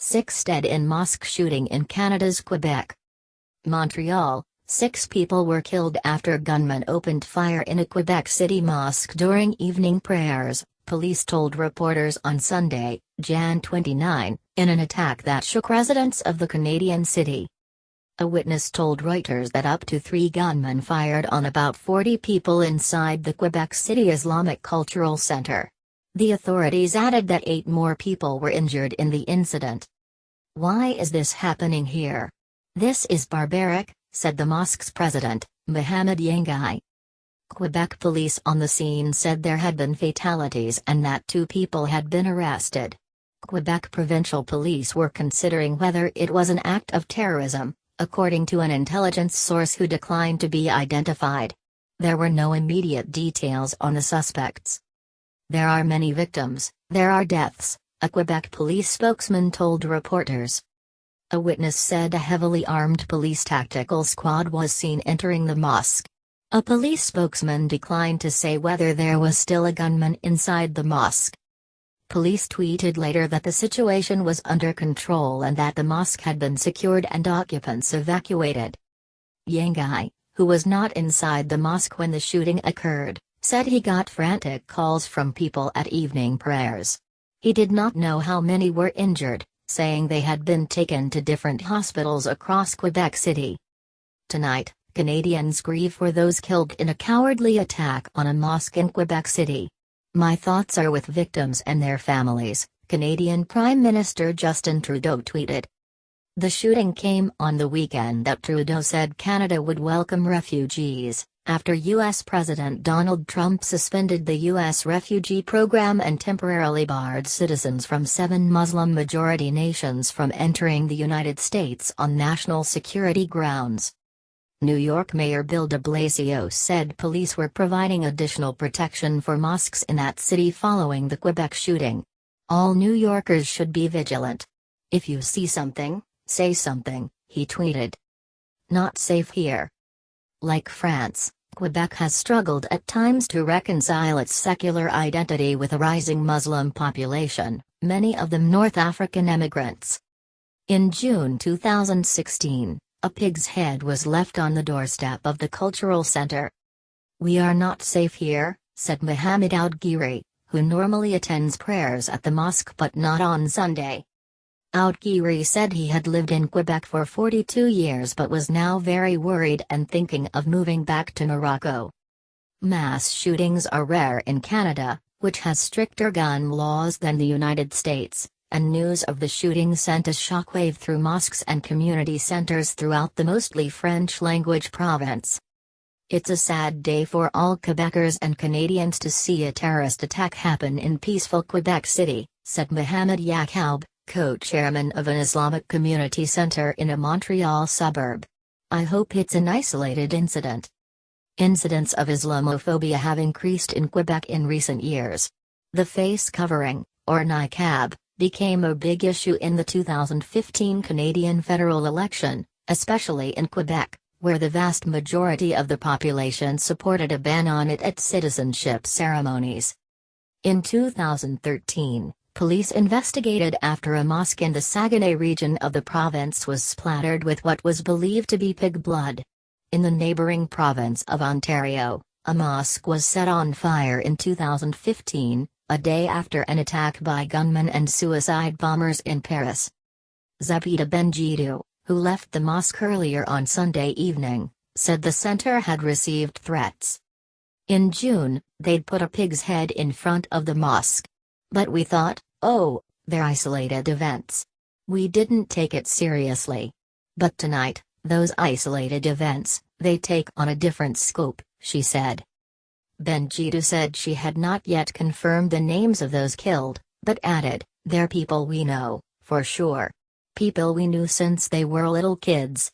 6 dead in mosque shooting in Canada's Quebec. Montreal, 6 people were killed after gunmen opened fire in a Quebec City mosque during evening prayers, police told reporters on Sunday, Jan 29, in an attack that shook residents of the Canadian city. A witness told Reuters that up to 3 gunmen fired on about 40 people inside the Quebec City Islamic Cultural Center. The authorities added that 8 more people were injured in the incident. "Why is this happening here? This is barbaric," said the mosque's president, Mohamed Yangai. Quebec police on the scene said there had been fatalities and that 2 people had been arrested. Quebec provincial police were considering whether it was an act of terrorism, according to an intelligence source who declined to be identified. There were no immediate details on the suspects. "There are many victims, there are deaths," a Quebec police spokesman told reporters. A witness said a heavily armed police tactical squad was seen entering the mosque. A police spokesman declined to say whether there was still a gunman inside the mosque. Police tweeted later that the situation was under control and that the mosque had been secured and occupants evacuated. Yangai, who was not inside the mosque when the shooting occurred, said he got frantic calls from people at evening prayers. He did not know how many were injured, saying they had been taken to different hospitals across Quebec City. Tonight, Canadians grieve for those killed in a cowardly attack on a mosque in Quebec City. "My thoughts are with victims and their families," Canadian Prime Minister Justin Trudeau tweeted. The shooting came on the weekend that Trudeau said Canada would welcome refugees, after U.S. President Donald Trump suspended the U.S. refugee program and temporarily barred citizens from 7 Muslim-majority nations from entering the United States on national security grounds. New York Mayor Bill de Blasio said police were providing additional protection for mosques in that city following the Quebec shooting. "All New Yorkers should be vigilant. If you see something, say something," he tweeted. Not safe here. Like France, Quebec has struggled at times to reconcile its secular identity with a rising Muslim population, many of them North African immigrants. In June 2016, a pig's head was left on the doorstep of the cultural center. "We are not safe here," said Mohamed Outgiri, who normally attends prayers at the mosque but not on Sunday. Outgiri said he had lived in Quebec for 42 years but was now very worried and thinking of moving back to Morocco. Mass shootings are rare in Canada, which has stricter gun laws than the United States, and news of the shooting sent a shockwave through mosques and community centers throughout the mostly French-language province. "It's a sad day for all Quebecers and Canadians to see a terrorist attack happen in peaceful Quebec City," said Mohamed Yacoub, co-chairman of an Islamic community center in a Montreal suburb. "I hope it's an isolated incident." Incidents of Islamophobia have increased in Quebec in recent years. The face covering, or niqab, became a big issue in the 2015 Canadian federal election, especially in Quebec, where the vast majority of the population supported a ban on it at citizenship ceremonies. In 2013, police investigated after a mosque in the Saguenay region of the province was splattered with what was believed to be pig blood. In the neighboring province of Ontario, a mosque was set on fire in 2015, a day after an attack by gunmen and suicide bombers in Paris. Zabida Benjidou, who left the mosque earlier on Sunday evening, said the center had received threats. In June, they'd put a pig's head in front of the mosque. "But we thought, oh, they're isolated events. We didn't take it seriously. But tonight, those isolated events, they take on a different scope," she said. Benjidou said she had not yet confirmed the names of those killed, but added, "They're people we know, for sure. People we knew since they were little kids."